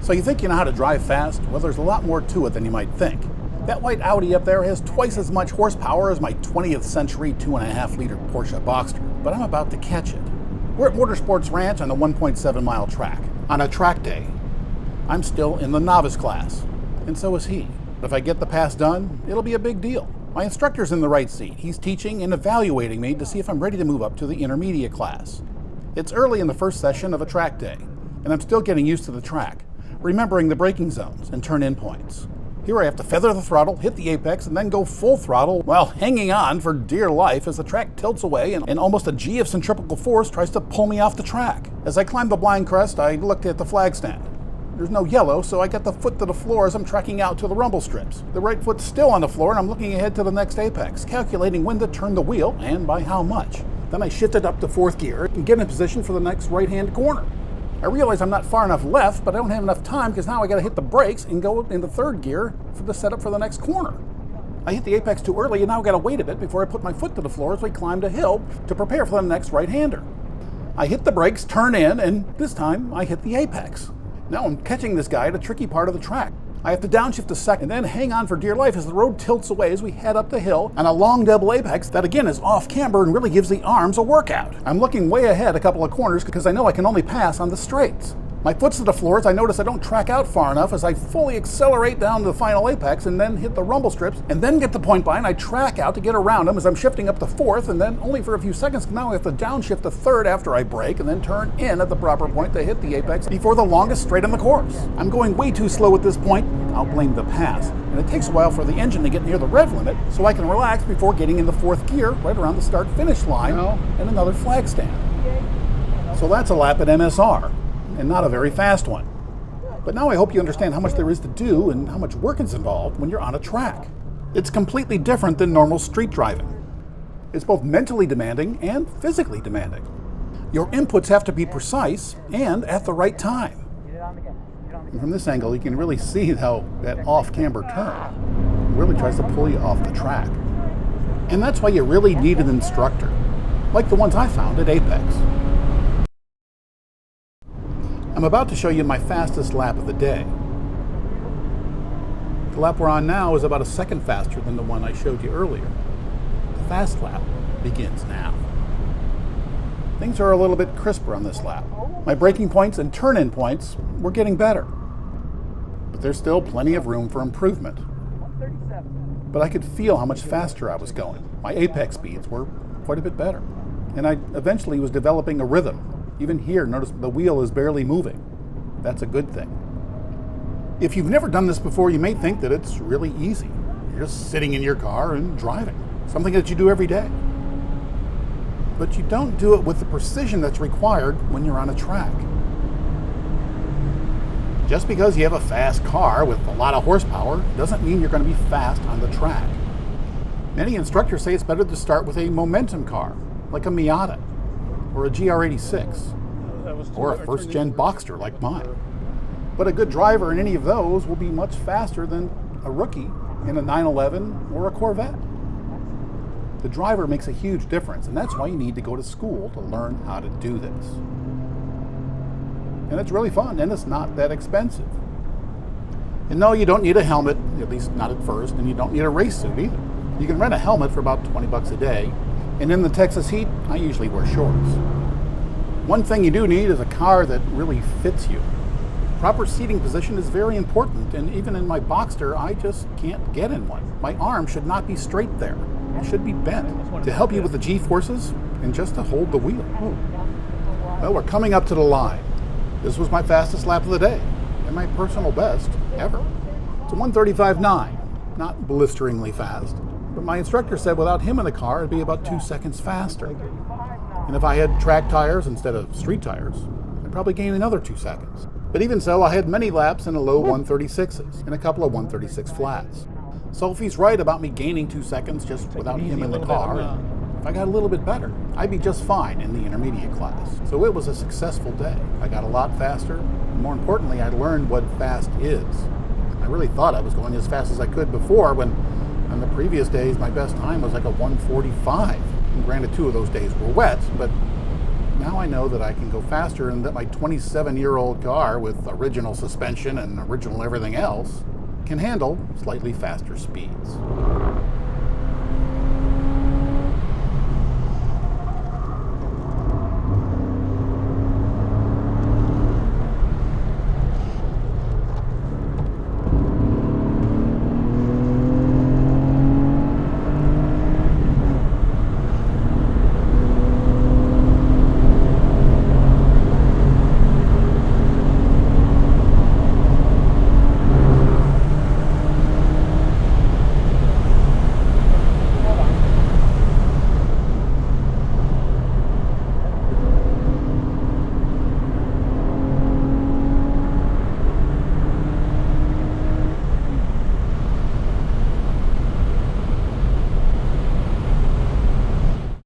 So you think you know how to drive fast? Well, there's a lot more to it than you might think. That white Audi up there has twice as much horsepower as my 20th century 2.5-liter Porsche Boxster, but I'm about to catch it. We're at Motorsports Ranch on a 1.7-mile track, on a track day. I'm still in the novice class, and so is he. If I get the pass done, it'll be a big deal. My instructor's in the right seat. He's teaching and evaluating me to see if I'm ready to move up to the intermediate class. It's early in the first session of a track day, and I'm still getting used to the track, remembering the braking zones and turn-in points. Here I have to feather the throttle, hit the apex, and then go full throttle while hanging on for dear life as the track tilts away and almost a G of centrifugal force tries to pull me off the track. As I climbed the blind crest, I looked at the flag stand. There's no yellow, so I got the foot to the floor as I'm tracking out to the rumble strips. The right foot's still on the floor, and I'm looking ahead to the next apex, calculating when to turn the wheel and by how much. Then I shifted up to fourth gear and get in position for the next right-hand corner. I realize I'm not far enough left, but I don't have enough time because now I got to hit the brakes and go into third gear for the setup for the next corner. I hit the apex too early and now I got to wait a bit before I put my foot to the floor as we climbed a hill to prepare for the next right-hander. I hit the brakes, turn in, and this time I hit the apex. Now I'm catching this guy at a tricky part of the track. I have to downshift a second, then hang on for dear life as the road tilts away as we head up the hill on a long double apex that again is off camber and really gives the arms a workout. I'm looking way ahead a couple of corners because I know I can only pass on the straights. My foot's to the floor as I notice I don't track out far enough as I fully accelerate down to the final apex and then hit the rumble strips and then get the point by and I track out to get around them as I'm shifting up to fourth and then only for a few seconds now I have to downshift to third after I brake and then turn in at the proper point to hit the apex before the longest straight on the course. I'm going way too slow at this point. I'll blame the pass. And it takes a while for the engine to get near the rev limit so I can relax before getting in the fourth gear right around the start-finish line and another flag stand. So that's a lap at MSR. And not a very fast one. But now I hope you understand how much there is to do and how much work is involved when you're on a track. It's completely different than normal street driving. It's both mentally demanding and physically demanding. Your inputs have to be precise and at the right time. And from this angle, you can really see how that off-camber turn really tries to pull you off the track. And that's why you really need an instructor, like the ones I found at Apex. I'm about to show you my fastest lap of the day. The lap we're on now is about a second faster than the one I showed you earlier. The fast lap begins now. Things are a little bit crisper on this lap. My braking points and turn-in points were getting better. But there's still plenty of room for improvement. But I could feel how much faster I was going. My apex speeds were quite a bit better. And I eventually was developing a rhythm. Even here, notice the wheel is barely moving. That's a good thing. If you've never done this before, you may think that it's really easy. You're just sitting in your car and driving, something that you do every day. But you don't do it with the precision that's required when you're on a track. Just because you have a fast car with a lot of horsepower doesn't mean you're going to be fast on the track. Many instructors say it's better to start with a momentum car, like a Miata, or a GR86, or a first-gen Boxster like mine. But a good driver in any of those will be much faster than a rookie in a 911 or a Corvette. The driver makes a huge difference, and that's why you need to go to school to learn how to do this. And it's really fun, and it's not that expensive. And no, you don't need a helmet, at least not at first, and you don't need a race suit either. You can rent a helmet for about $20 a day, and in the Texas heat, I usually wear shorts. One thing you do need is a car that really fits you. Proper seating position is very important, and even in my Boxster, I just can't get in one. My arm should not be straight there. It should be bent to help you with the G-forces and just to hold the wheel. Well, we're coming up to the line. This was my fastest lap of the day, and my personal best ever. It's a 1:35.9, not blisteringly fast. But my instructor said without him in the car, it'd be about 2 seconds faster. And if I had track tires instead of street tires, I'd probably gain another 2 seconds. But even so, I had many laps in the low 136s and a couple of 136 flats. So if he's right about me gaining 2 seconds just without him in the car, and if I got a little bit better, I'd be just fine in the intermediate class. So it was a successful day. I got a lot faster, and more importantly, I learned what fast is. I really thought I was going as fast as I could before when on the previous days, my best time was like a 1:45. And granted, 2 of those days were wet, but Now I know that I can go faster and that my 27-year-old car with original suspension and original everything else can handle slightly faster speeds.